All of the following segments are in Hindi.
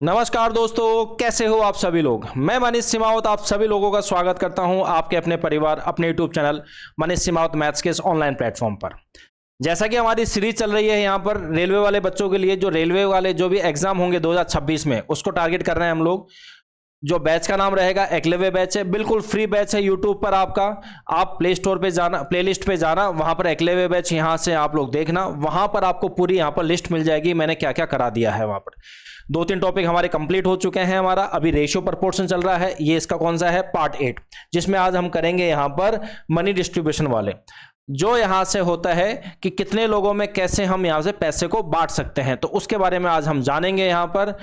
नमस्कार दोस्तों, कैसे हो आप सभी लोग। मैं मनीष सिमावत आप सभी लोगों का स्वागत करता हूं आपके अपने परिवार अपने यूट्यूब चैनल मनीष सिमावत मैथ्स के इस ऑनलाइन प्लेटफॉर्म पर। जैसा कि हमारी सीरीज चल रही है यहाँ पर रेलवे वाले बच्चों के लिए, जो रेलवे वाले जो भी एग्जाम होंगे 2026 में, उसको टारगेट कर रहे हैं हम लोग। जो बैच का नाम रहेगा एकलव्य बैच है, बिल्कुल फ्री बैच है यूट्यूब पर आपका। आप प्ले स्टोर पे जाना, प्लेलिस्ट पे जाना, वहां पर एकलव्य बैच यहाँ से आप लोग देखना, वहां पर आपको पूरी यहाँ पर लिस्ट मिल जाएगी मैंने क्या क्या करा दिया है। वहां पर 2-3 टॉपिक हमारे कंप्लीट हो चुके हैं। हमारा अभी रेशियो प्रपोर्शन चल रहा है, ये इसका कौन सा है, पार्ट 8, जिसमें आज हम करेंगे यहाँ पर मनी डिस्ट्रीब्यूशन वाले। जो यहां से होता है कि कितने लोगों में कैसे हम यहां से पैसे को बांट सकते हैं, तो उसके बारे में आज हम जानेंगे। यहां पर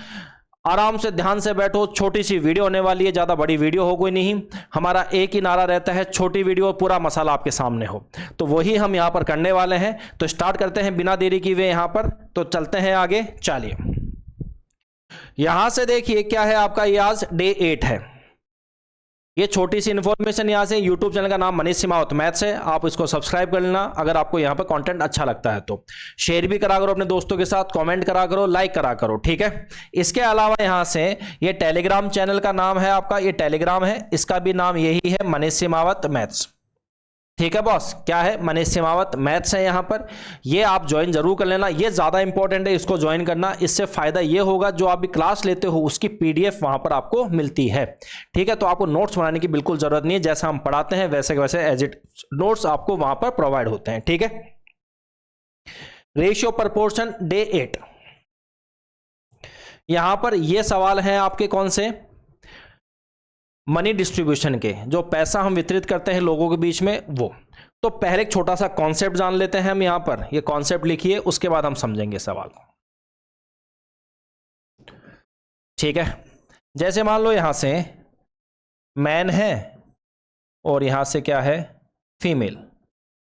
आराम से ध्यान से बैठो, छोटी सी वीडियो होने वाली है, ज्यादा बड़ी वीडियो हो कोई नहीं। हमारा एक ही नारा रहता है, छोटी वीडियो पूरा मसाला आपके सामने हो, तो वही हम यहां पर करने वाले हैं। तो स्टार्ट करते हैं बिना देरी किए यहां पर, तो चलते हैं आगे। चलिए यहां से देखिए क्या है आपका, ये आज डे 8 है। ये छोटी सी इन्फॉर्मेशन यहाँ से, यूट्यूब चैनल का नाम मनीष सिमावत मैथ्स है, आप इसको सब्सक्राइब कर लेना। अगर आपको यहाँ पर कंटेंट अच्छा लगता है तो शेयर भी करा करो अपने दोस्तों के साथ, कमेंट करा करो, लाइक करा करो, ठीक है। इसके अलावा यहाँ से ये टेलीग्राम चैनल का नाम है आपका, ये टेलीग्राम है, इसका भी नाम यही है, मनीष सिमावत मैथ्स, ठीक है बॉस। क्या है, मनीष सिमावत मैथ्स है यहाँ पर। ये आप ज्वाइन जरूर कर लेना, ये ज्यादा इंपॉर्टेंट है, इसको ज्वाइन करना। इससे फायदा ये होगा, जो आप भी क्लास लेते हो उसकी पीडीएफ वहां पर आपको मिलती है, ठीक है। तो आपको नोट्स बनाने की बिल्कुल जरूरत नहीं है, जैसा हम पढ़ाते हैं वैसे के वैसे एज इट नोट्स आपको वहां पर प्रोवाइड होते हैं, ठीक है। रेशियो प्रपोर्शन डे 8, यहां पर ये सवाल है आपके कौन से, मनी डिस्ट्रीब्यूशन के, जो पैसा हम वितरित करते हैं लोगों के बीच में वो। तो पहले एक छोटा सा कॉन्सेप्ट जान लेते हैं हम यहां पर, ये कॉन्सेप्ट लिखिए, उसके बाद हम समझेंगे सवाल को, ठीक है। जैसे मान लो यहां से मैन है और यहां से क्या है, फीमेल।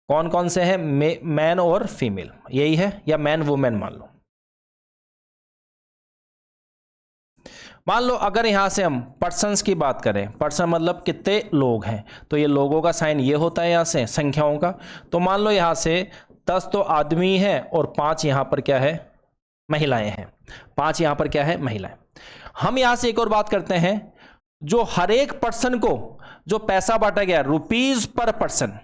कौन कौन से हैं, मैन और फीमेल, यही है, या मैन वुमेन मान लो। मान लो अगर यहां से हम पर्सन्स की बात करें, पर्सन मतलब कितने लोग हैं, तो ये लोगों का साइन ये होता है यहां से संख्याओं का। तो मान लो यहां से 10 तो आदमी है और 5 यहां पर क्या है, महिलाएं हैं। 5 यहां पर क्या है, महिलाएं। हम यहां से एक और बात करते हैं, जो हर एक पर्सन को जो पैसा बांटा गया रुपीज पर पर्सन,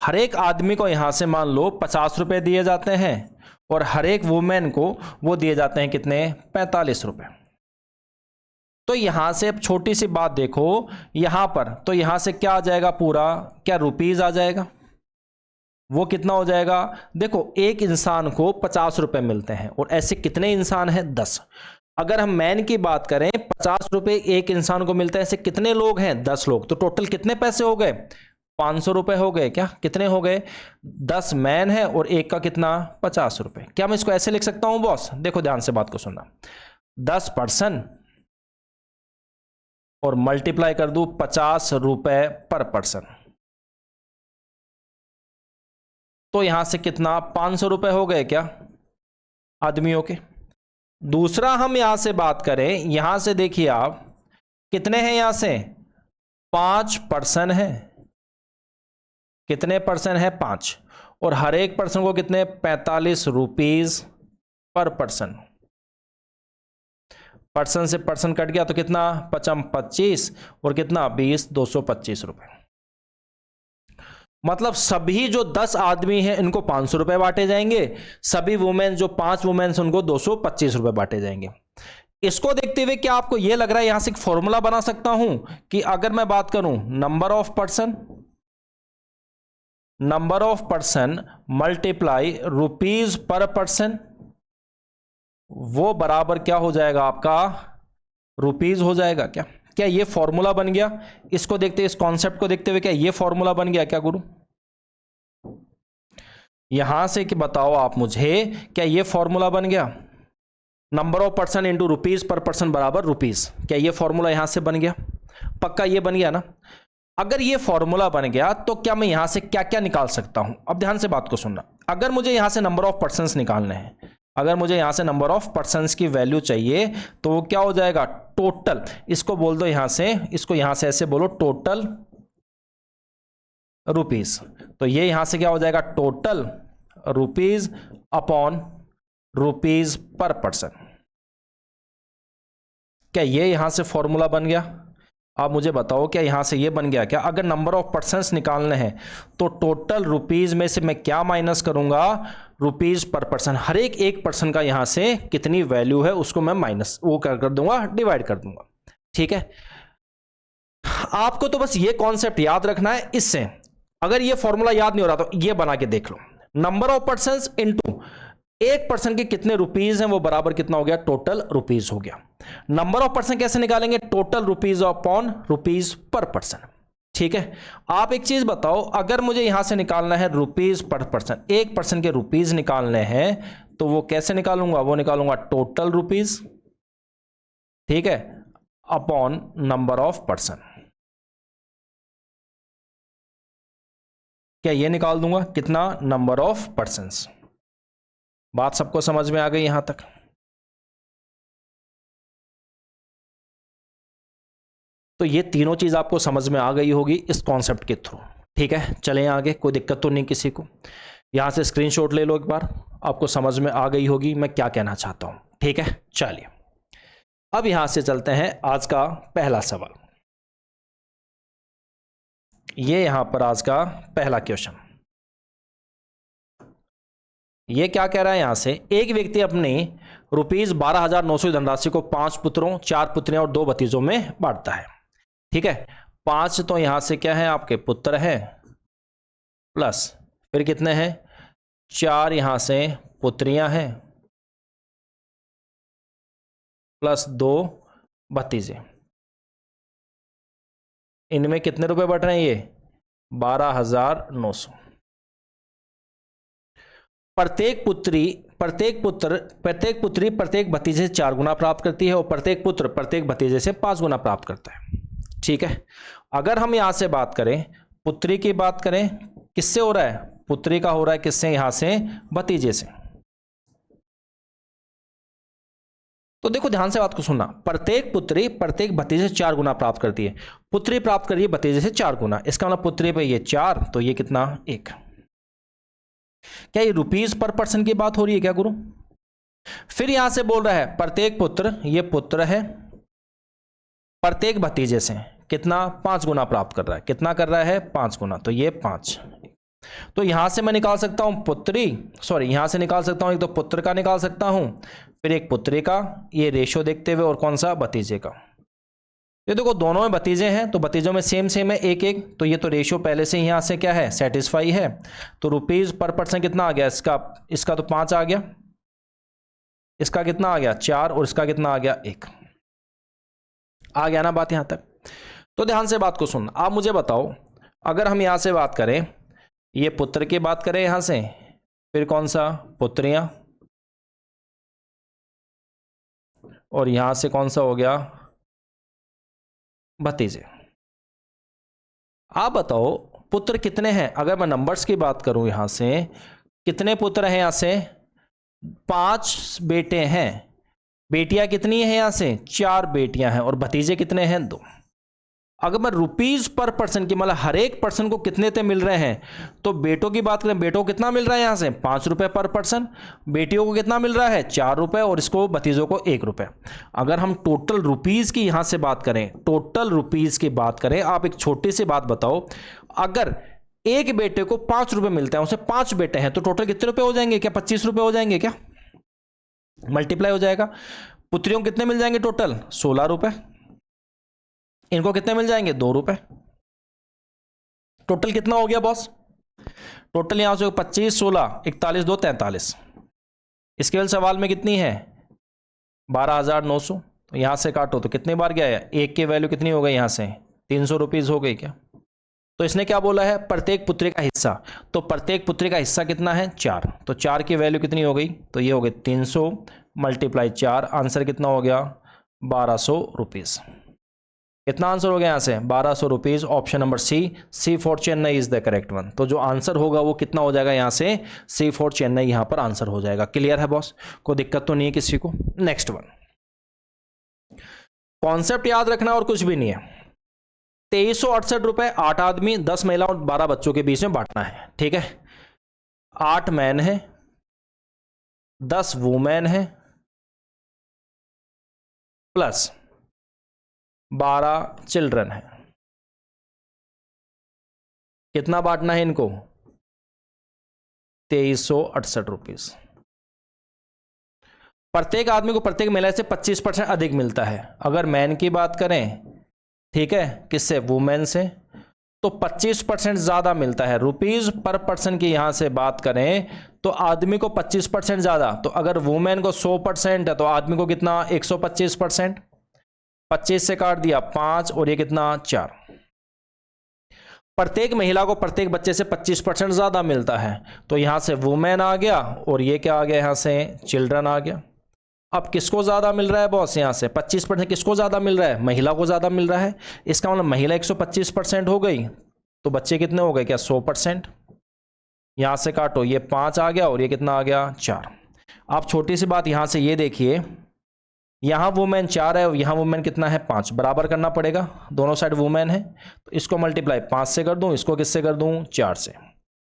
हर एक आदमी को यहां से मान लो 50 रुपए दिए जाते हैं, और हर एक वुमेन को वो दिए जाते हैं कितने, 45 रुपए। तो यहां से अब छोटी सी बात देखो यहां पर, तो यहां से क्या आ जाएगा, पूरा क्या रुपीज आ जाएगा, वो कितना हो जाएगा। देखो एक इंसान को 50 रुपए मिलते हैं, और ऐसे कितने इंसान हैं, 10। अगर हम मैन की बात करें, 50 रुपए एक इंसान को मिलते हैं, ऐसे कितने लोग हैं, 10 लोग। तो टोटल कितने पैसे हो गए, 500 रुपए हो गए। क्या कितने हो गए, 10 मैन है और एक का कितना, 50 रुपए। क्या मैं इसको ऐसे लिख सकता हूं बॉस, देखो ध्यान से बात को सुनना, 10 पर्सन और मल्टीप्लाई कर दूं 50 रुपए पर पर्सन, तो यहां से कितना, 500 रुपए हो गए क्या आदमियों के। दूसरा हम यहां से बात करें, यहां से देखिए आप कितने हैं, यहां से 5 पर्सन है, कितने पर्सन है, 5, और हर एक पर्सन को कितने, 45 रुपीज पर पर्सन। पर्सन से पर्सन कट गया तो कितना, 25 और कितना 20, 225 रुपए। मतलब सभी जो 10 आदमी हैं इनको 500 रुपए बांटे जाएंगे, सभी वुमेन जो 5 वुमेन उनको 225 रुपए बांटे जाएंगे। इसको देखते हुए क्या आपको यह लग रहा है यहां से एक फॉर्मूला बना सकता हूं कि अगर मैं बात करूं number of person multiply rupees per person, वो बराबर क्या हो जाएगा आपका, रुपीज हो जाएगा। क्या क्या ये फॉर्मूला बन गया, इसको देखते, इस कॉन्सेप्ट को देखते हुए क्या ये फॉर्मूला बन गया क्या गुरु, यहां से कि बताओ आप मुझे, क्या ये फॉर्मूला बन गया, number of person into rupees per person बराबर रुपीज। क्या ये फॉर्मूला यहां से बन गया, पक्का ये बन गया ना। अगर ये फॉर्मूला बन गया तो क्या मैं यहां से क्या क्या निकाल सकता हूं, अब ध्यान से बात को सुनना। अगर मुझे यहां से नंबर ऑफ पर्सन्स निकालने हैं, अगर मुझे यहां से नंबर ऑफ पर्सन्स की वैल्यू चाहिए, तो वो क्या हो जाएगा, टोटल, इसको बोल दो यहां से, इसको यहां से ऐसे बोलो, टोटल रुपीज। तो ये यहां से क्या हो जाएगा, total rupees upon rupees per person. क्या ये यहां से फॉर्मूला बन गया? आप मुझे बताओ क्या यहां से ये बन गया क्या? अगर नंबर ऑफ पर्सन्स निकालने हैं तो टोटल रुपीज में से मैं क्या माइनस करूंगा? Rupees per person. हर एक पर्सन का यहां से कितनी वैल्यू है उसको मैं माइनस वो कर दूंगा, डिवाइड कर दूंगा। ठीक है, आपको तो बस ये कॉन्सेप्ट याद रखना है। इससे अगर ये फॉर्मूला याद नहीं हो रहा तो ये बना के देख लो, नंबर ऑफ पर्सन्स इनटू एक पर्सन के कितने रुपीज हैं वो बराबर कितना हो गया? टोटल रुपीज हो गया। नंबर ऑफ पर्सन कैसे निकालेंगे? Total rupees upon rupees per person. ठीक है, आप एक चीज बताओ, अगर मुझे यहां से निकालना है रुपीज पर पर्सन, एक पर्सन के रुपीज निकालने हैं तो वो कैसे निकालूंगा? वो निकालूंगा टोटल रुपीज, ठीक है, अपॉन नंबर ऑफ पर्सन। क्या ये निकाल दूंगा? कितना? Number of persons. बात सबको समझ में आ गई यहां तक? तो ये तीनों चीज आपको समझ में आ गई होगी इस कॉन्सेप्ट के थ्रू। ठीक है, चलें आगे, कोई दिक्कत तो नहीं किसी को? यहां से स्क्रीनशॉट ले लो एक बार, आपको समझ में आ गई होगी मैं क्या कहना चाहता हूं। ठीक है, चलिए अब यहां से चलते हैं आज का पहला सवाल। ये यहां पर आज का पहला क्वेश्चन, ये क्या कह रहा है? यहां से एक व्यक्ति अपने रुपीज 12,900 धनराशि को 5 पुत्रों, 4 पुत्रियां और 2 भतीजों में बांटता है। ठीक है, 5 तो यहां से क्या है? आपके पुत्र है, प्लस फिर कितने हैं? 4 यहां से पुत्रियां हैं, प्लस 2 भतीजे। इनमें कितने रुपए बट रहे हैं? ये 12,900। प्रत्येक पुत्री प्रत्येक पुत्री प्रत्येक भतीजे से 4 गुना प्राप्त करती है और प्रत्येक पुत्र प्रत्येक भतीजे से 5 गुना प्राप्त करता है। ठीक है, अगर हम यहां से बात करें, पुत्री की बात करें, किससे हो रहा है? पुत्री का हो रहा है किससे? यहां से भतीजे से। तो देखो ध्यान से बात को सुनना, प्रत्येक पुत्री प्रत्येक भतीजे से 4 गुना प्राप्त करती है। पुत्री प्राप्त कर रही है भतीजे से 4 गुना, इसका मतलब पुत्री पे ये 4, तो ये कितना? 1। क्या ये रुपीज पर पर्सन की बात हो रही है क्या गुरु? फिर यहां से बोल रहा है प्रत्येक पुत्र, ये पुत्र है, प्रत्येक भतीजे से कितना? 5 गुना प्राप्त कर रहा है। कितना कर रहा है? 5 गुना, तो ये 5। तो यहां से मैं निकाल सकता हूं पुत्री, सॉरी यहां से निकाल सकता हूं, एक तो पुत्र का निकाल सकता हूं, फिर एक पुत्री का, ये रेशो देखते हुए, और कौन सा? भतीजे का। ये देखो दोनों में भतीजे हैं तो भतीजों में सेम सेम है, 1-1, तो ये तो रेशियो पहले से यहां से क्या है? सेटिस्फाई है। तो रुपीज पर पर्सन कितना आ गया? इसका तो 5 आ गया, इसका कितना आ गया? 4, और इसका कितना आ गया? 1। आ गया ना बात यहां तक? तो ध्यान से बात को सुन। आप मुझे बताओ, अगर हम यहां से बात करें, ये पुत्र की बात करें यहां से, फिर कौन सा? पुत्रियां, और यहां से कौन सा हो गया? भतीजे। आप बताओ पुत्र कितने हैं? अगर मैं नंबर्स की बात करूं, यहां से कितने पुत्र हैं? यहां से 5 बेटे हैं। बेटियां कितनी हैं? यहां से 4 बेटियां हैं, और भतीजे कितने हैं? 2। अगर मैं रुपीज पर पर्सन की मतलब हर एक पर्सन को कितने ते मिल रहे हैं, तो बेटों की बात करें, बेटों को कितना मिल रहा है? यहां से 5 रुपए पर पर्सन। बेटियों को कितना मिल रहा है? 4 रुपए, और इसको भतीजों को 1 रुपए। अगर हम टोटल रुपीज की यहां से बात करें, टोटल रुपीज की बात करें, आप एक छोटी सी बात बताओ, अगर एक बेटे को 5 रुपए मिलते हैं, उसे 5 बेटे हैं, तो टोटल कितने रुपए हो जाएंगे? क्या 25 रुपए हो जाएंगे? क्या मल्टीप्लाई हो जाएगा? पुत्रियों को कितने मिल जाएंगे? टोटल 16 रुपए। इनको कितने मिल जाएंगे? 2 रुपए। टोटल कितना हो गया बॉस? टोटल यहां से 25, 16, 41, 2, 43। स्केल सवाल में कितनी है? 12,900। तो यहां से काटो तो कितनी बार गया है? 1 की वैल्यू कितनी हो गई? यहां से 300 रुपीज हो गई क्या? तो इसने क्या बोला है? प्रत्येक पुत्री का हिस्सा। तो प्रत्येक पुत्री का हिस्सा कितना है? 4। तो 4 की वैल्यू कितनी हो गई? तो ये हो गई 300 मल्टीप्लाई 4। आंसर कितना हो गया? 1200 रुपीज। कितना आंसर हो गया यहां से? 1200 rupees. Option number C for Chennai is the correct one. तो जो आंसर होगा वो कितना हो जाएगा? यहां से सी फॉर चेन्नई यहां पर आंसर हो जाएगा। क्लियर है बॉस? कोई दिक्कत तो नहीं है किसी को? नेक्स्ट वन, कॉन्सेप्ट याद रखना और कुछ भी नहीं है। 2368 रुपए 8 आदमी, 10 महिला और 12 बच्चों के बीच में बांटना है। ठीक है, 8 मैन है, 10 वुमेन है प्लस 12 चिल्ड्रन है। कितना बांटना है इनको? 2368 रुपीज। प्रत्येक आदमी को प्रत्येक महिला से 25% अधिक मिलता है। अगर मैन की बात करें, ठीक है, किससे? वुमेन से, तो 25% ज्यादा मिलता है। रुपीज पर पर्सन की यहां से बात करें तो आदमी को 25% ज्यादा। तो अगर वुमेन को 100% है तो आदमी को कितना? 125%। 25 से काट दिया 5 और ये कितना? 4। प्रत्येक महिला को प्रत्येक बच्चे से 25% ज्यादा मिलता है। तो यहां से वुमेन आ गया और ये क्या आ गया? यहां से चिल्ड्रन आ गया। अब किसको ज्यादा मिल रहा है बॉस? यहां से 25% किसको ज्यादा मिल रहा है? महिला को ज्यादा मिल रहा है। इसका मतलब महिला 125% हो गई तो बच्चे कितने हो गए? क्या 100%? यहां से काटो, ये 5 आ गया और ये कितना आ गया? 4। आप छोटी सी बात यहां से ये देखिए, यहां वुमेन 4 है और यहां वुमेन कितना है? 5। बराबर करना पड़ेगा, दोनों साइड वुमेन है, तो इसको मल्टीप्लाई 5 से कर दूं, इसको किससे कर दूं? 4 से।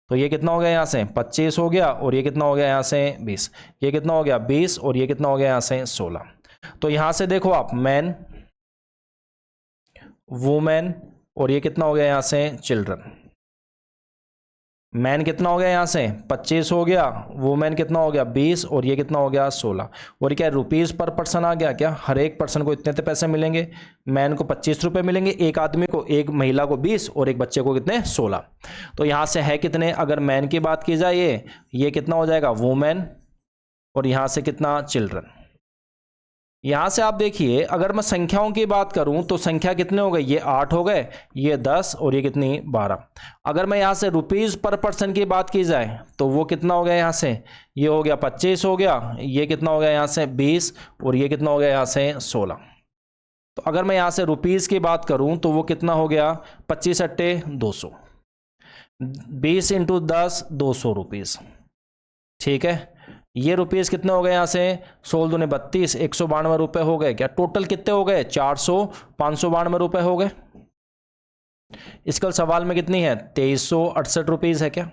तो ये कितना हो गया? यहां से 25 हो गया और ये कितना हो गया? यहां से 20। ये कितना हो गया? 20 और ये कितना हो गया? यहां से 16। तो यहां से देखो आप, मैन, वुमेन और ये कितना हो गया? यहां से चिल्ड्रन। मैन कितना हो गया? यहां से 25 हो गया, वुमेन कितना हो गया? 20 और ये कितना हो गया? 16। और क्या रुपीज पर पर्सन आ गया? क्या हर एक पर्सन को इतने पैसे मिलेंगे? मैन को 25 रुपए मिलेंगे, एक आदमी को, एक महिला को 20 और एक बच्चे को कितने? 16। तो यहां से है कितने? अगर मैन की बात की जाए ये कितना हो जाएगा? वुमेन और यहां से कितना? चिल्ड्रन। यहां से आप देखिए, अगर मैं संख्याओं की बात करूं तो संख्या कितने हो गए? ये 8 हो गए, ये 10 और ये कितनी? 12। अगर मैं यहां से रुपीज पर पर्सन की बात की जाए तो वो कितना हो गया? यहां से ये हो गया 25 हो गया, ये कितना हो गया? यहां से 20 और ये कितना हो गया? यहां से 16। तो अगर मैं यहां से रुपीज की बात करूं तो वो कितना हो गया? 25 अट्टे 200, 20 इंटू 10 200 रुपीज। ठीक है, ये रुपीज कितने हो गए? यहां से 16 दूने 32, 192 रुपए हो गए। क्या टोटल कितने हो गए? 592 रुपए हो गए। इसका सवाल में कितनी है? 2368 रुपीज है क्या?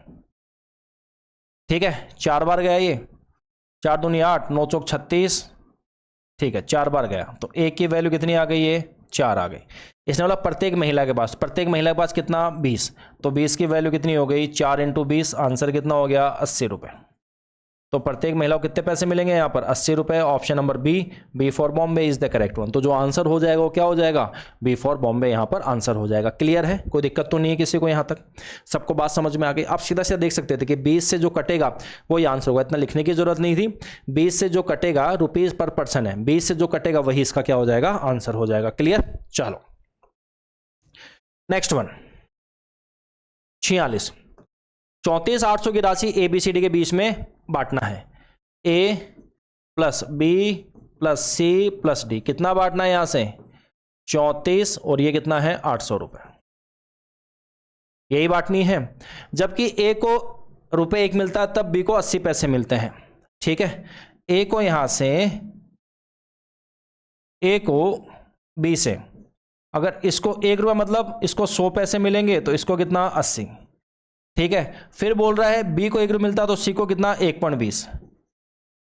ठीक है, 4 बार गया ये, 4 दूनी 8, 9 चौक 36। ठीक है, 4 बार गया तो एक की वैल्यू कितनी आ गई? ये 4 आ गई। इसने बोला प्रत्येक महिला के पास कितना? 20। तो 20 की वैल्यू कितनी हो गई? 4 इंटू 20। आंसर कितना हो गया? 80 रुपए। तो प्रत्येक महिला को कितने पैसे मिलेंगे? यहाँ पर 80 रुपए। Option number B for Bombay is the correct one. तो जो आंसर हो जाएगा वो क्या हो जाएगा? बी फॉर बॉम्बे यहाँ पर आंसर हो जाएगा। क्लियर है? कोई दिक्कत तो नहीं है किसी को? यहाँ तक सबको बात समझ में आ गई? आप सीधा सीधा देख सकते थे कि 20 से जो कटेगा वही आंसर होगा, इतना लिखने की जरूरत नहीं थी। 20 से जो कटेगा, रुपीज पर पर्सन है, 20 से जो कटेगा वही इसका क्या हो जाएगा? आंसर हो जाएगा। क्लियर? चलो नेक्स्ट वन, 46। 34,800 की राशि ABCD के बीच में बांटना है। A plus B plus C plus D कितना बांटना है? यहां से 34 और ये कितना है? 800 रुपए। यही बांटनी है। जबकि A को रुपए 1 मिलता है तब B को 80 पैसे मिलते हैं। ठीक है, A को यहां से, A को B से, अगर इसको 1 रुपया मतलब इसको 100 पैसे मिलेंगे तो इसको कितना? 80। ठीक है, फिर बोल रहा है बी को 1 रुपया मिलता है तो सी को कितना? 1.20।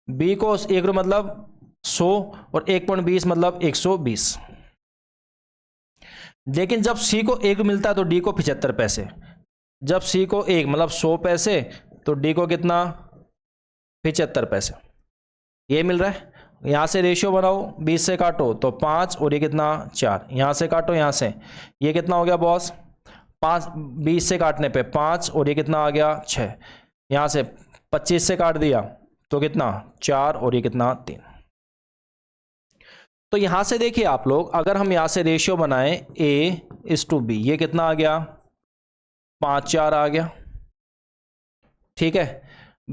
बी को 1 रुपया मतलब 100 और 1.20 मतलब 120। लेकिन जब सी को 1 मिलता है तो डी को 75 पैसे। जब सी को 1 मतलब 100 पैसे तो डी को कितना? 75 पैसे। ये मिल रहा है। यहां से रेशियो बनाओ, 20 से काटो तो 5 और ये कितना? 4। यहां से काटो, यहां से ये कितना हो गया बॉस? 5, 20 से काटने पे 5 और ये कितना आ गया? 6। यहां से 25 से काट दिया तो कितना? 4 और ये कितना? 3। तो यहां से देखिए आप लोग, अगर हम यहां से रेशियो बनाएं A/B, ये कितना आ गया? 5/4 आ गया। ठीक है,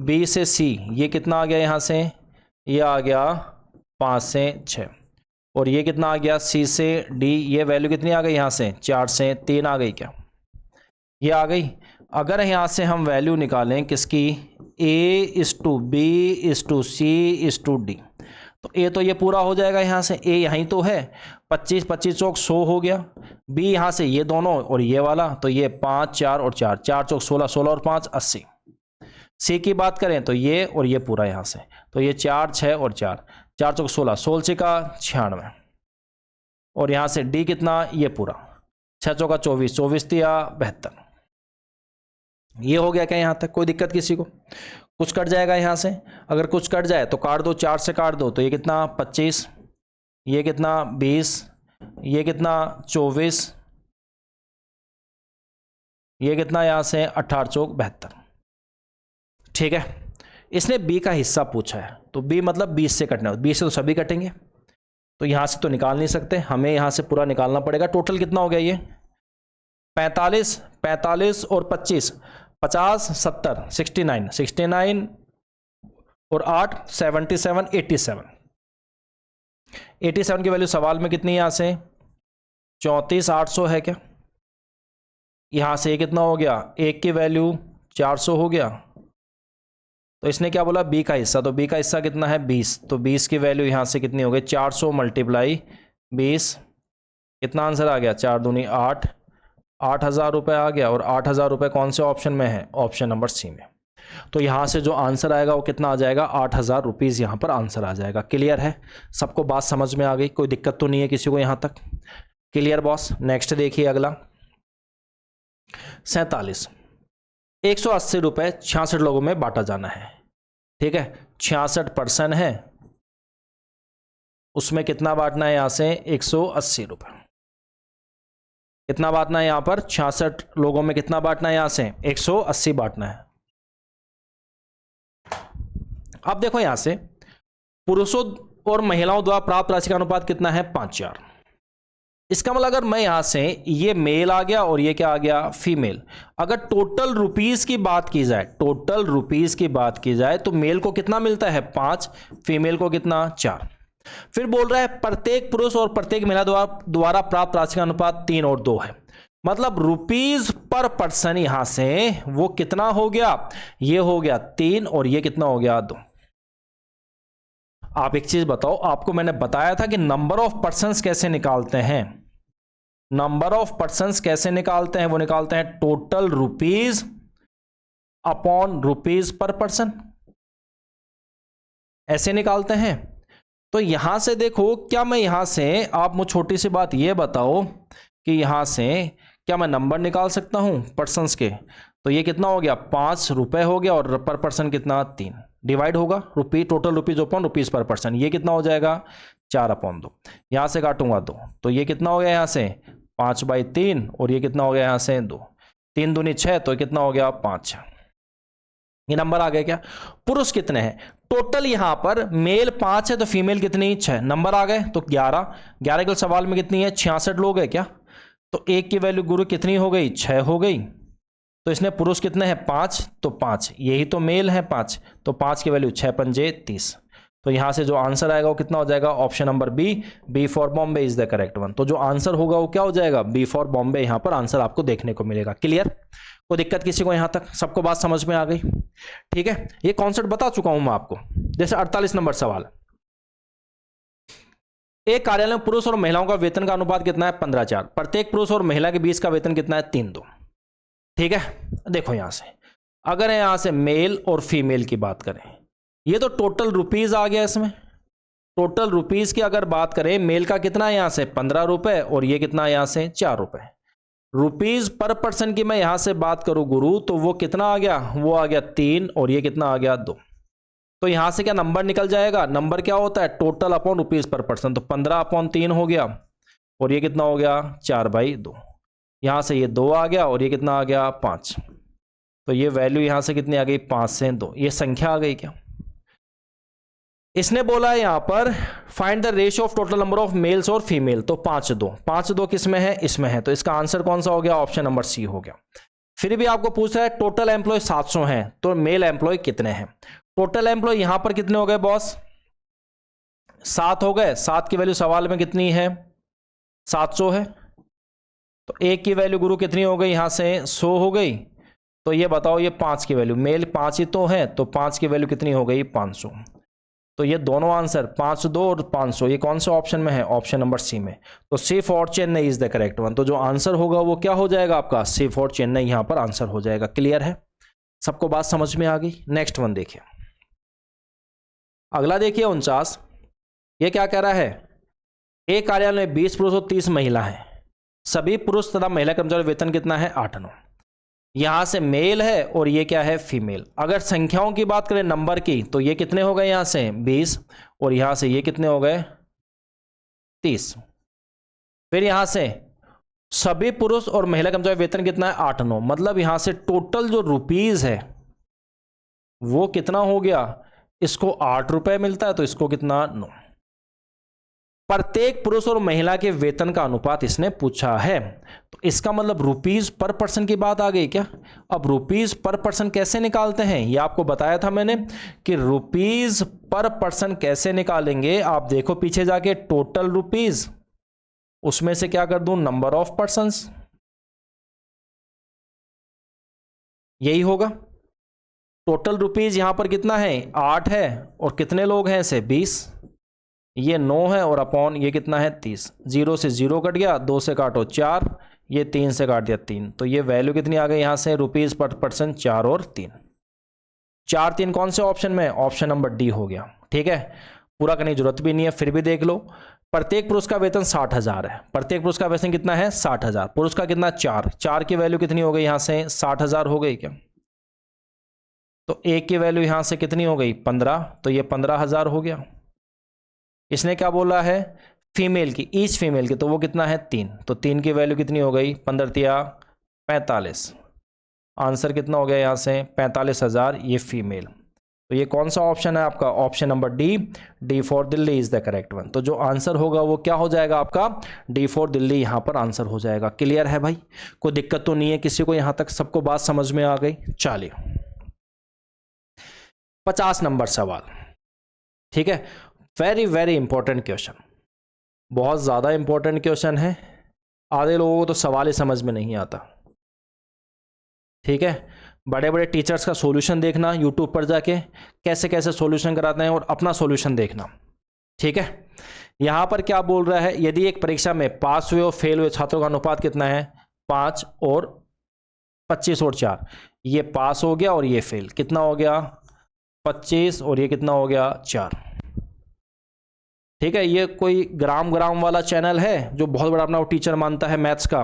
B से C ये कितना आ गया? यहां से ये आ गया 5 से 6 और ये कितना आ गया? C से D ये वैल्यू कितनी आ गई? यहां से 4 से 3 आ गई। क्या ये आ गई? अगर यहां से हम वैल्यू निकालें किसकी? A/B/C/D, तो A तो ये पूरा हो जाएगा। यहां से A यहीं तो है, 25 25 चौक 100 हो गया। B यहां से ये दोनों और ये वाला, तो ये 5 4 और 4 4 चौक 16, 16 और 5 80। सी की बात करें तो ये और ये पूरा यहाँ से, तो ये 4 6 और 4, 4 चौक 16, 16 का 96, और यहाँ से डी कितना, ये पूरा 6 चौका 24, 24 तिया 72। ये हो गया क्या यहाँ तक, कोई दिक्कत किसी को? कुछ कट जाएगा यहाँ से, अगर कुछ कट जाए तो काट दो, 4 से काट दो तो ये कितना 25, ये कितना 20, ये कितना 24, ये कितना यहाँ से 18 चौक 72। ठीक है, इसने बी का हिस्सा पूछा है, तो बी मतलब 20 से कटना है, 20 से तो सभी कटेंगे, तो यहाँ से तो निकाल नहीं सकते, हमें यहाँ से पूरा निकालना पड़ेगा। टोटल कितना हो गया ये 45, 45 और 25, 50 70 69, 69 और 8 77, 87, 87 की वैल्यू सवाल में कितनी है यहाँ से 34,800 है क्या? यहाँ से ये कितना हो गया, एक की वैल्यू 400 हो गया, तो इसने क्या बोला बी का हिस्सा, तो बी का हिस्सा कितना है 20, तो 20 की वैल्यू यहाँ से कितनी हो गई 400 मल्टीप्लाई 20, कितना आंसर आ गया 4 दूनी 8, 8,000 रुपये आ गया। और 8,000 रुपये कौन से ऑप्शन में है, ऑप्शन नंबर सी में। तो यहाँ से जो आंसर आएगा वो कितना आ जाएगा 8,000 रुपीज़ यहाँ पर आंसर आ जाएगा। क्लियर है, सबको बात समझ में आ गई, कोई दिक्कत तो नहीं है किसी को यहाँ तक? Clear boss. नेक्स्ट देखिए अगला 47, 180 रुपये 66 लोगों में बांटा जाना है। ठीक है, 66% है, उसमें कितना बांटना है यहाँ से 180 रुपये, कितना बांटना है यहाँ पर 66 लोगों में कितना बांटना है यहाँ से 180 बांटना है। अब देखो यहां से पुरुषों और महिलाओं द्वारा प्राप्त राशि का अनुपात कितना है 5:4। इसका मतलब अगर मैं यहां से ये मेल आ गया और ये क्या आ गया फीमेल, अगर टोटल रुपीस की बात की जाए, टोटल रुपीस की बात की जाए तो मेल को कितना मिलता है 5, फीमेल को कितना 4। फिर बोल रहा है प्रत्येक पुरुष और प्रत्येक महिला द्वारा प्राप्त राशि का अनुपात 3 और 2 है, मतलब रुपीज पर पर्सन यहां से वो कितना हो गया, ये हो गया 3 और ये कितना हो गया 2। आप एक चीज बताओ, आपको मैंने बताया था कि नंबर ऑफ पर्सन्स कैसे निकालते हैं, नंबर ऑफ पर्सन्स कैसे निकालते हैं, वो निकालते हैं total rupees upon rupees per person, ऐसे निकालते हैं। तो यहां से देखो, क्या मैं यहां से, आप मुझे छोटी सी बात ये बताओ कि यहां से क्या मैं नंबर निकाल सकता हूं पर्सन्स के, तो ये कितना हो गया 5 रुपए हो गया और पर पर्सन कितना 3, डिवाइड होगा rupee total rupees upon rupees per person, ये कितना हो जाएगा 4/2। यहां से काटूंगा 2, तो ये कितना हो गया यहां से 5/3 और ये कितना हो गया यहां से 2, 3 दूनी 6, तो कितना हो गया 5। ये नंबर आ गया क्या? पुरुष कितने हैं टोटल, यहां पर मेल 5 है तो फीमेल कितनी 6, नंबर आ गए तो 11। 11 के सवाल में कितनी है 66 लोग है क्या, तो एक की वैल्यू गुरु कितनी हो गई 6 हो गई, तो इसने पुरुष कितने हैं 5, तो 5, यही तो मेल है 5, तो 5 की वैल्यू 6 पंजे 30। तो यहां से जो आंसर आएगा वो कितना हो जाएगा, option number B for Bombay is the correct one. तो जो आंसर होगा वो क्या हो जाएगा, बी फॉर बॉम्बे, यहां पर आंसर आपको देखने को मिलेगा। क्लियर, कोई दिक्कत किसी को यहां तक, सबको बात समझ में आ गई? ठीक है, ये कॉन्सेप्ट बता चुका हूं मैं आपको। जैसे 48 नंबर सवाल, एक कार्यालय में पुरुष और महिलाओं का वेतन का अनुपात कितना है 15:4, प्रत्येक पुरुष और महिला के बीच का वेतन कितना है 3:2। ठीक है, देखो यहां से अगर यहां से मेल और फीमेल की बात करें, ये तो टोटल रुपीज आ गया, इसमें टोटल रुपीज की अगर बात करें, मेल का कितना है यहां से 15 रुपए और ये कितना यहां से 4 रुपए। रुपीज पर पर्सन की मैं यहां से बात करूं गुरु, तो वो कितना आ गया, वो आ गया 3 और ये कितना आ गया 2। तो यहां से क्या नंबर निकल जाएगा, नंबर क्या होता है total upon rupees per person, तो 15/3 हो गया और ये कितना हो गया 4/2। यहां से ये 2 आ गया और ये कितना आ गया 5, तो ये वैल्यू यहां से कितनी आ गई 5 से 2, ये संख्या आ गई क्या? इसने बोला है यहां पर find the ratio of total number of males और फीमेल, तो 5:2, 5:2 किस में है, इसमें है, तो इसका आंसर कौन सा हो गया, ऑप्शन नंबर सी हो गया। फिर भी आपको पूछ रहा है टोटल एम्प्लॉय 700 हैं, तो मेल एम्प्लॉय कितने हैं? टोटल एम्प्लॉय यहां पर कितने हो गए बॉस, 7 हो गए, 7 की वैल्यू सवाल में कितनी है 700 है, तो एक की वैल्यू गुरु कितनी हो गई यहां से 100 हो गई, तो ये बताओ ये 5 की वैल्यू, मेल 5 ही तो है, तो 5 की वैल्यू कितनी हो गई 500। तो ये दोनों आंसर 5:2 और 500 ये कौन से ऑप्शन में है, ऑप्शन नंबर सी में। तो C for Chennai is the correct one. तो जो आंसर होगा वो क्या हो जाएगा आपका, सी फॉर चेन्नई, यहां पर आंसर हो जाएगा। क्लियर है, सबको बात समझ में आ गई। नेक्स्ट वन देखिए, अगला देखिए 49। ये क्या कह रहा है, एक कार्यालय में 20 पुरुष और 30 महिला हैं। सभी पुरुष तथा महिला कर्मचारी वेतन कितना है, 8 यहां से मेल है और ये क्या है, फीमेल। अगर संख्याओं की बात करें नंबर की, तो ये कितने हो गए, यहां से 20 और यहां से ये कितने हो गए, 30। फिर यहां से सभी पुरुष और महिला कर्मचारी वेतन कितना है, 8 मतलब यहां से टोटल जो रुपीज है वो कितना हो गया, इसको 8 रुपए मिलता है, तो इसको कितना, 9। प्रत्येक पुरुष और महिला के वेतन का अनुपात इसने पूछा है, तो इसका मतलब रुपीज पर पर्सन की बात आ गई क्या। अब रुपीज पर पर्सन कैसे निकालते हैं, ये आपको बताया था मैंने कि रुपीज पर पर्सन कैसे निकालेंगे। आप देखो पीछे जाके, टोटल रुपीज, उसमें से क्या कर दूं, नंबर ऑफ पर्सन्स, यही होगा। टोटल रुपीज यहां पर कितना है, 8 है, और कितने लोग हैं ऐसे, 20, ये 9 है, और अपॉन ये कितना है, 30। 0 से 0 कट गया, 2 से काटो 4, ये 3 से काट दिया 3, तो ये वैल्यू कितनी आ गई यहां से, रुपीज पर पर्सन 4 और 3। 4 3 कौन से ऑप्शन में, ऑप्शन नंबर डी हो गया। ठीक है, पूरा करने की जरूरत भी नहीं है, फिर भी देख लो। प्रत्येक पुरुष का वेतन 60,000 है। प्रत्येक पुरुष का वेतन कितना है, 60,000। पुरुष का कितना, 4 की वैल्यू कितनी हो गई यहां से, 60,000 हो गई क्या। तो एक की वैल्यू यहां से कितनी हो गई, 15, तो ये 15,000 हो गया। इसने क्या बोला है, फीमेल की, ईच फीमेल की, तो वो कितना है, 3, तो 3 की वैल्यू कितनी हो गई, 15 तिया 45। आंसर कितना हो गया यहां से, 45,000, ये फीमेल। तो ये कौन सा ऑप्शन है आपका, option number D for Delhi is the correct one. तो जो आंसर होगा वो क्या हो जाएगा आपका, डी फॉर दिल्ली यहां पर आंसर हो जाएगा। क्लियर है भाई, कोई दिक्कत तो नहीं है किसी को, यहां तक सबको बात समझ में आ गई। चलिए 50 नंबर सवाल, ठीक है, वेरी वेरी इंपॉर्टेंट क्वेश्चन, बहुत ज्यादा इंपॉर्टेंट क्वेश्चन है। आधे लोगों को तो सवाल ही समझ में नहीं आता। ठीक है, बड़े बड़े टीचर्स का सॉल्यूशन देखना यूट्यूब पर जाके, कैसे कैसे सॉल्यूशन कराते हैं, और अपना सॉल्यूशन देखना। ठीक है, यहां पर क्या बोल रहा है, यदि एक परीक्षा में पास हुए और फेल हुए छात्रों का अनुपात कितना है, 5 और 25 और 4, ये पास हो गया और ये फेल, कितना हो गया, 25, और ये कितना हो गया, 4। ठीक है, ये कोई ग्राम वाला चैनल है जो बहुत बड़ा अपना टीचर मानता है मैथ्स का।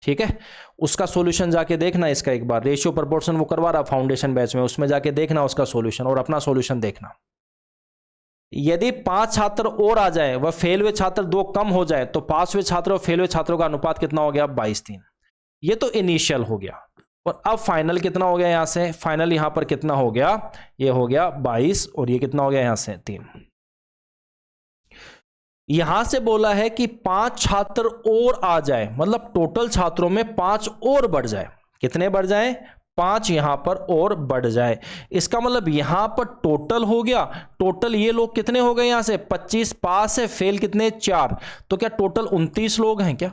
ठीक है, उसका सॉल्यूशन जाके देखना इसका एक बार, रेशियो प्रोपोर्शन वो करवा रहा फाउंडेशन बैच में, उसमें जाके देखना उसका सॉल्यूशन और अपना सॉल्यूशन देखना। यदि 5 छात्र और आ जाए वह फेल हुए छात्र 2 कम हो जाए, तो पास हुए छात्र और फेल हुए छात्रों का अनुपात कितना हो गया, 22:3। ये तो इनिशियल हो गया, और अब फाइनल कितना हो गया, यहां से फाइनल यहां पर कितना हो गया, ये हो गया 22, और ये कितना हो गया यहां से 3। यहां से बोला है कि 5 छात्र और आ जाए, मतलब टोटल छात्रों में 5 और बढ़ जाए। कितने बढ़ जाए, 5 यहां पर और बढ़ जाए। इसका मतलब यहां पर टोटल हो गया, टोटल ये लोग कितने हो गए, यहां से 25 पास है, फेल कितने, 4, तो क्या टोटल 29 लोग हैं क्या।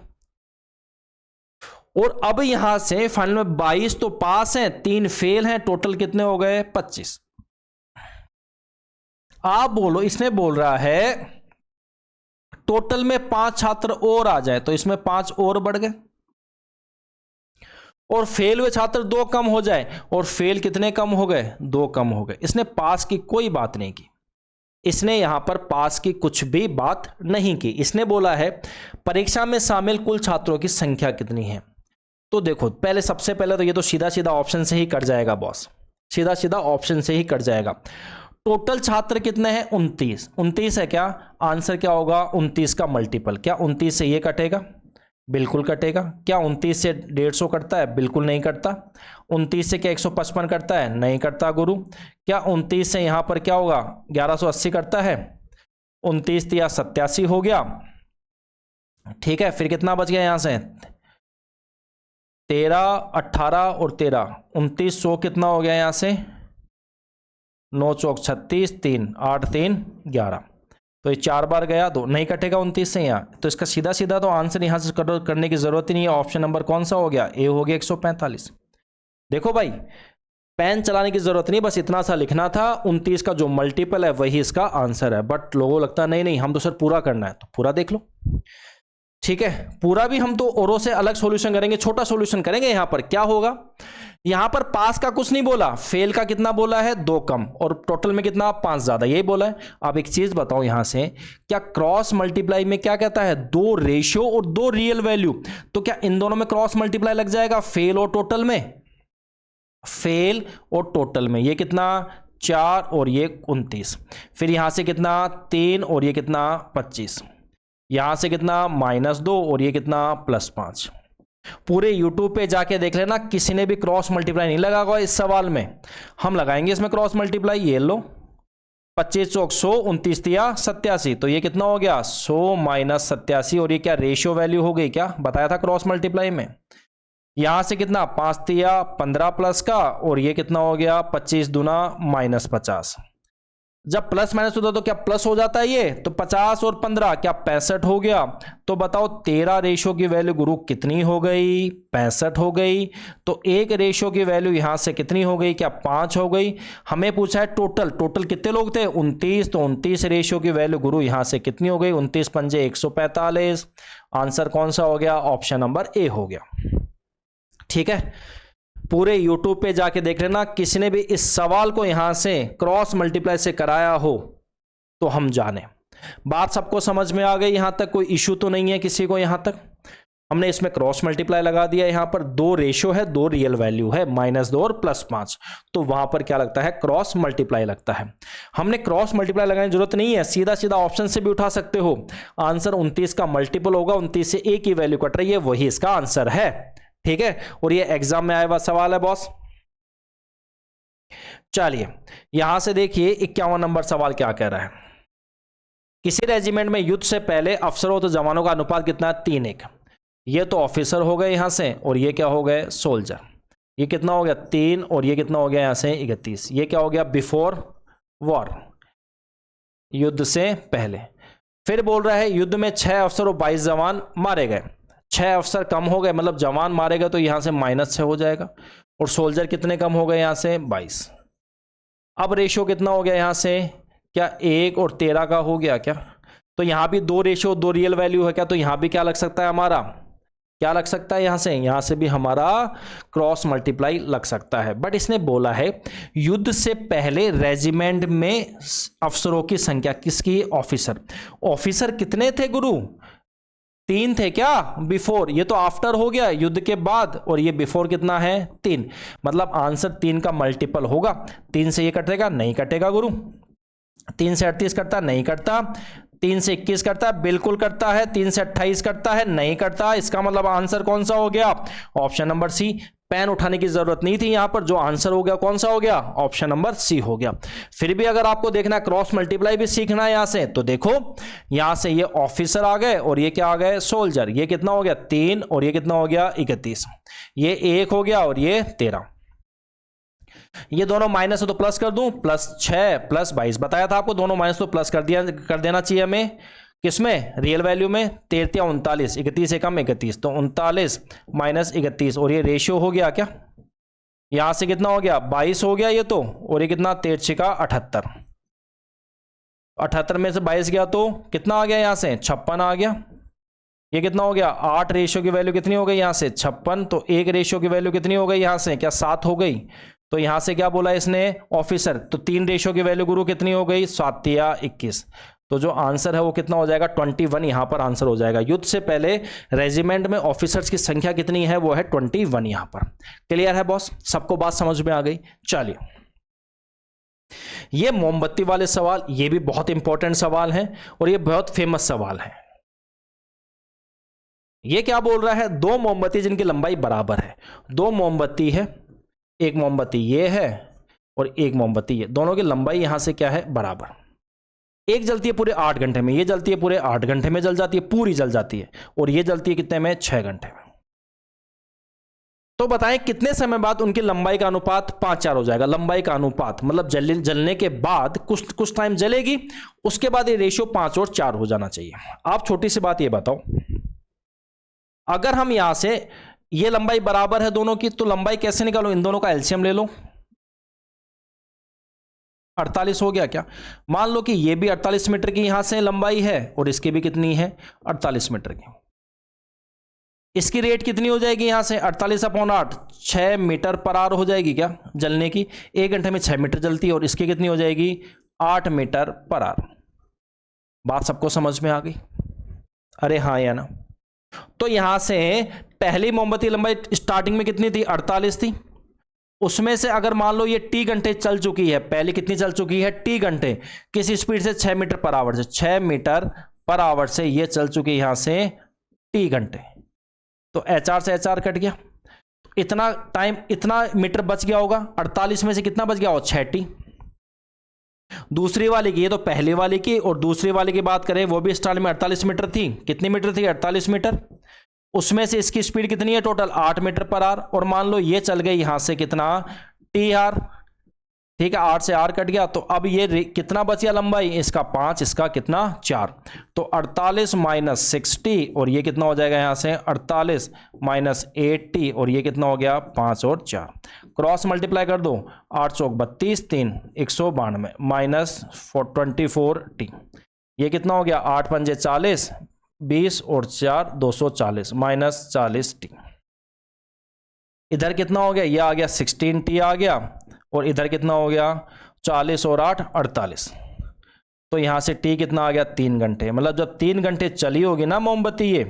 और अब यहां से फाइनल में 22 तो पास हैं, 3 फेल हैं, टोटल कितने हो गए, 25। आप बोलो, इसने बोल रहा है टोटल में 5 छात्र और आ जाए, तो इसमें 5 और बढ़ गए, और फेल हुए छात्र 2 कम हो जाए, और फेल कितने कम हो गए, 2 कम हो गए। इसने पास की कोई बात नहीं की, इसने यहां पर पास की कुछ भी बात नहीं की। इसने बोला है परीक्षा में शामिल कुल छात्रों की संख्या कितनी है। तो देखो, पहले सबसे पहले तो ये तो सीधा सीधा ऑप्शन से ही कट जाएगा बॉस, सीधा सीधा ऑप्शन से ही कट जाएगा। टोटल छात्र कितने हैं, 29। 29 है क्या, आंसर क्या होगा, 29 का मल्टीपल। क्या 29 से ये कटेगा, बिल्कुल कटेगा। क्या 29 से 150 कटता है, बिल्कुल नहीं कटता। 29 से क्या 155 कटता है, नहीं कटता गुरु। क्या 29 से यहां पर क्या होगा, 1180 कटता है। 29 या 87 हो गया। ठीक है, फिर कितना बच गया यहां से, 13, 18 और 13, 2900 कितना हो गया यहां से, 9 चौक 36, 3, 8 3 11, तो ये 4 बार गया, 2 नहीं कटेगा 29 से यहाँ, तो इसका सीधा सीधा तो आंसर यहाँ से करने की जरूरत ही नहीं है। ऑप्शन नंबर कौन सा हो गया, ए हो गया 145। देखो भाई, पेन चलाने की जरूरत नहीं, बस इतना सा लिखना था, 29 का जो मल्टीपल है वही इसका आंसर है। बट लोगों को लगता नहीं हम तो सर पूरा करना है, तो पूरा देख लो। ठीक है, पूरा भी हम तो औरों से अलग सॉल्यूशन करेंगे, छोटा सॉल्यूशन करेंगे। यहां पर क्या होगा, यहां पर पास का कुछ नहीं बोला, फेल का कितना बोला है 2 कम, और टोटल में कितना 5 ज्यादा, यही बोला है। अब एक चीज बताओ यहां से, क्या क्रॉस मल्टीप्लाई में क्या कहता है 2 रेशियो और 2 रियल वैल्यू, तो क्या इन दोनों में क्रॉस मल्टीप्लाई लग जाएगा, फेल और टोटल में, फेल और टोटल में, ये कितना 4 और ये 29, फिर यहां से कितना 3 और ये कितना 25, यहां से कितना -2 और ये कितना +5। पूरे YouTube पे जाके देख लेना, किसी ने भी क्रॉस मल्टीप्लाई नहीं लगा हुआ इस सवाल में। हम लगाएंगे इसमें क्रॉस मल्टीप्लाई, ये लो 25 चौक 100, 29 तिया 87, तो ये कितना हो गया 100 - 87, और ये क्या रेशियो वैल्यू हो गई, क्या बताया था क्रॉस मल्टीप्लाई में। यहां से कितना 5 तिया 15 प्लस का, और ये कितना हो गया 25 दूना -50। जब प्लस माइनस होता तो क्या प्लस हो जाता है ये, तो 50 और 15 क्या 65 हो गया। तो बताओ 13 रेशियो की वैल्यू गुरु कितनी हो गई, 65 हो गई। तो एक रेशियो की वैल्यू यहां से कितनी हो गई, क्या 5 हो गई। हमें पूछा है टोटल, टोटल कितने लोग थे 29, तो 29 रेशियो की वैल्यू गुरु यहां से कितनी हो गई 29 पंजे 145। आंसर कौन सा हो गया, ऑप्शन नंबर ए हो गया। ठीक है, पूरे YouTube पे जाके देख लेना, किसी ने भी इस सवाल को यहां से क्रॉस मल्टीप्लाई से कराया हो तो हम जाने। बात सबको समझ में आ गई, यहां तक कोई इशू तो नहीं है किसी को। यहां तक हमने इसमें क्रॉस मल्टीप्लाई लगा दिया, यहां पर 2 रेशियो है, 2 रियल वैल्यू है, -2 और +5, तो वहां पर क्या लगता है क्रॉस मल्टीप्लाई लगता है। हमने क्रॉस मल्टीप्लाई लगाने की जरूरत नहीं है, सीधा सीधा ऑप्शन से भी उठा सकते हो। आंसर 29 का मल्टीपल होगा, 29 से ए की वैल्यू कट रही है, वही इसका आंसर है। ठीक है, और ये एग्जाम में आया हुआ सवाल है बॉस। चलिए यहां से देखिए 51 नंबर सवाल क्या कह रहा है। किसी रेजिमेंट में युद्ध से पहले अफसरों तो जवानों का अनुपात कितना है 3:1। ये तो ऑफिसर हो गए यहां से, और ये क्या हो गए सोल्जर। ये कितना हो गया 3, और ये कितना हो गया यहां से 31। ये क्या हो गया बिफोर वॉर, युद्ध से पहले। फिर बोल रहा है युद्ध में 6 अफसर और 22 जवान मारे गए। 6 अफसर कम हो गए, मतलब जवान मारे गए, तो यहां से -6 हो जाएगा। और सोल्जर कितने कम हो गए यहां से 22। अब रेशियो कितना हो गया यहां से, क्या 1 और 13 का हो गया क्या। तो यहां भी 2 रेशियो 2 रियल वैल्यू है क्या, तो यहां भी क्या लग सकता है हमारा, क्या लग सकता है यहां से भी हमारा क्रॉस मल्टीप्लाई लग सकता है। बट इसने बोला है युद्ध से पहले रेजिमेंट में अफसरों की संख्या, किसकी, ऑफिसर। ऑफिसर कितने थे गुरु, 3 थे क्या बिफोर, ये तो आफ्टर हो गया युद्ध के बाद, और ये बिफोर कितना है 3, मतलब आंसर 3 का मल्टीपल होगा। 3 से ये कटेगा, नहीं कटेगा गुरु। 3 से 38 कटता, नहीं कटता। 3 से 21 करता है, बिल्कुल करता है। 3 से 28 करता है, नहीं करता। इसका मतलब आंसर कौन सा हो गया, ऑप्शन नंबर सी। पेन उठाने की जरूरत नहीं थी यहां पर, जो आंसर हो गया कौन सा हो गया, ऑप्शन नंबर सी हो गया। फिर भी अगर आपको देखना है क्रॉस मल्टीप्लाई भी सीखना है यहां से, तो देखो यहां से ये ऑफिसर आ गए, और ये क्या आ गए सोल्जर। ये कितना हो गया 3, और ये कितना हो गया 31। ये 1 हो गया, और ये 13। ये दोनों माइनस है तो प्लस कर दूं, +6 + 22। बताया था आपको दोनों माइनस तो प्लस कर देना चाहिए हमें। किसमें, रियल वैल्यू में। 13 39, 31 से कम 31, तो 39 - 31, और ये रेशियो हो गया क्या, यहां से कितना हो गया 22 हो गया ये तो, और ये कितना 13 का 78। 78 में से 22 गया तो कितना आ गया यहां से 56 आ गया। ये कितना हो गया 8 रेशियो की वैल्यू कितनी हो गई यहां से 56, तो 1 रेशियो की वैल्यू कितनी हो गई यहां से, क्या 7 हो गई। तो यहां से क्या बोला इसने ऑफिसर, तो 3 रेशियो की वैल्यू गुरु कितनी हो गई 7 या 21। तो जो आंसर है वो कितना हो जाएगा 21, यहां पर आंसर हो जाएगा। युद्ध से पहले रेजिमेंट में ऑफिसर्स की संख्या कितनी है, वो है 21 यहां पर। क्लियर है बॉस, सबको बात समझ में आ गई। चलिए ये मोमबत्ती वाले सवाल, ये भी बहुत इंपॉर्टेंट सवाल है, और ये बहुत फेमस सवाल है। ये क्या बोल रहा है, 2 मोमबत्ती जिनकी लंबाई बराबर है। 2 मोमबत्ती है, एक मोमबत्ती ये है और एक मोमबत्ती ये, दोनों की लंबाई यहां से क्या है बराबर। एक जलती है पूरे 8 घंटे में, ये जलती है पूरे 8 घंटे में जल जाती है, पूरी जल जाती है, और ये जलती है कितने में 6 घंटे में। तो बताएं कितने समय बाद उनकी लंबाई का अनुपात 5:4 हो जाएगा। लंबाई का अनुपात मतलब जलने के बाद कुछ टाइम जलेगी, उसके बाद ये रेशियो 5 और 4 हो जाना चाहिए। आप छोटी सी बात ये बताओ, अगर हम यहां से ये लंबाई बराबर है दोनों की, तो लंबाई कैसे निकालो, इन दोनों का एलसीएम ले लो। 48 हो गया क्या। मान लो कि ये भी 48 मीटर की यहां से लंबाई है, और इसकी भी कितनी है 48 मीटर की। इसकी रेट कितनी हो जाएगी यहां से 48/8 6 मीटर पर आवर हो जाएगी क्या जलने की। 1 घंटे में 6 मीटर जलती है और इसकी कितनी हो जाएगी 8 मीटर पर आवर। बात सबको समझ में आ गई? अरे हाँ या ना। तो यहां से पहली मोमबत्ती लंबाई स्टार्टिंग में कितनी थी 48 थी। उसमें से अगर मान लो ये टी घंटे चल चुकी है, पहले कितनी चल चुकी है टी घंटे, किस स्पीड से 6 मीटर पर आवर से, 6 मीटर पर आवर से ये चल चुकी है यहां से टी घंटे। तो एचआर से एचआर कट गया, इतना टाइम इतना मीटर बच गया होगा। 48 में से कितना बच गया हो 6 टी। दूसरी वाली की, ये तो पहली वाली की, और दूसरी वाली की बात करें वो भी स्टार्ट में 48 मीटर थी। कितनी मीटर थी 48 मीटर। उसमें से इसकी स्पीड कितनी है टोटल 8 मीटर पर आवर, और मान लो ये चल गई यहां से कितना टी आर, ठीक है 8 से आर कट गया। तो अब ये कितना बच गया लंबाई, इसका 5, इसका कितना 4। तो 48 माइनस 60 और ये कितना हो जाएगा यहां से 48 माइनस 8t और ये कितना हो गया 5 और 4। क्रॉस मल्टीप्लाई कर दो, 8 चौक 32, 3 192 माइनस 24t, ये कितना हो गया 8 पंजे 40, 20 और 4 240 माइनस 40t। इधर कितना हो गया, ये आ गया 16t आ गया, और इधर कितना हो गया 40 और 8 48। तो यहां से t कितना आ गया 3 घंटे। मतलब जब 3 घंटे चली होगी ना मोमबत्ती, ये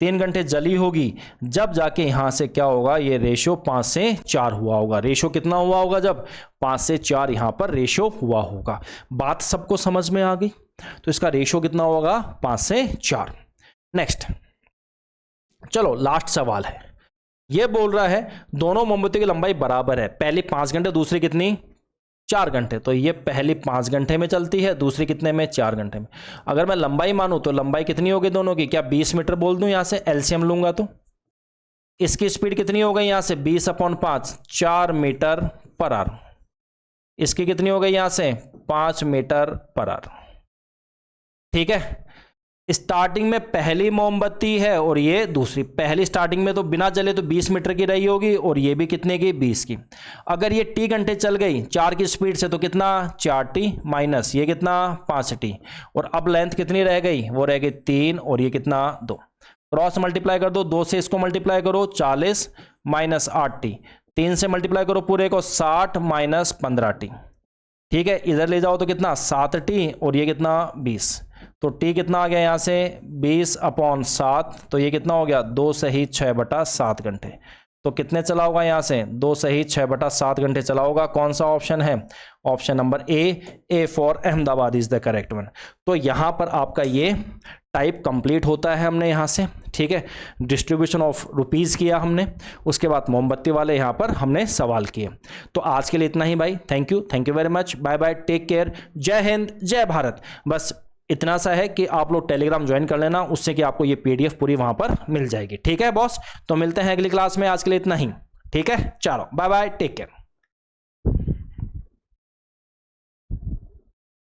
3 घंटे जली होगी, जब जाके यहां से क्या होगा ये रेशो 5 से 4 हुआ होगा। रेशो कितना हुआ होगा जब 5 से 4 यहां पर रेशो हुआ होगा। बात सबको समझ में आ गई? तो इसका रेशो कितना होगा 5 से 4। नेक्स्ट चलो लास्ट सवाल है। ये बोल रहा है दोनों मोमबत्ती की लंबाई बराबर है, पहली 5 घंटे दूसरी कितनी 4 घंटे। तो ये पहली 5 घंटे में चलती है, दूसरी कितने में 4 घंटे में। अगर मैं लंबाई मानूं तो लंबाई कितनी होगी दोनों की, क्या 20 मीटर बोल दूं यहां से, एलसीएम लूंगा तो इसकी स्पीड कितनी हो गई यहां से 20/5 4 मीटर पर आवर। इसकी कितनी हो गई यहां से 5 मीटर पर आवर। ठीक है, स्टार्टिंग में पहली मोमबत्ती है और ये दूसरी। पहली स्टार्टिंग में तो बिना जले तो 20 मीटर की रही होगी, और ये भी कितने की 20 की। अगर ये टी घंटे चल गई 4 की स्पीड से तो कितना 4t माइनस ये कितना 5t, और अब लेंथ कितनी रह गई, वो रह गई 3 और ये कितना 2। क्रॉस मल्टीप्लाई कर दो, 2 से इसको मल्टीप्लाई करो 40 माइनस 8t, 3 से मल्टीप्लाई करो पूरे को 60 माइनस 15t। ठीक है, इधर ले जाओ तो कितना 7t और ये कितना 20। तो t कितना आ गया यहां से 20/7, तो ये कितना हो गया 2 सही 6/7 घंटे। तो कितने चला होगा यहां से 2 सही 6/7 घंटे चला होगा। कौन सा ऑप्शन है, option number A for Ahmedabad is the correct one. तो यहां पर आपका ये टाइप कंप्लीट होता है हमने यहां से। ठीक है, डिस्ट्रीब्यूशन ऑफ रुपीस किया हमने, उसके बाद मोमबत्ती वाले यहां पर हमने सवाल किए। तो आज के लिए इतना ही भाई, thank you very much, bye bye, take care, जय हिंद जय भारत। बस इतना सा है कि आप लोग टेलीग्राम ज्वाइन कर लेना, उससे कि आपको ये पीडीएफ पूरी वहां पर मिल जाएगी। ठीक है बॉस, तो मिलते हैं अगली क्लास में, आज के लिए इतना ही। ठीक है, चलो बाय बाय, टेक केयर।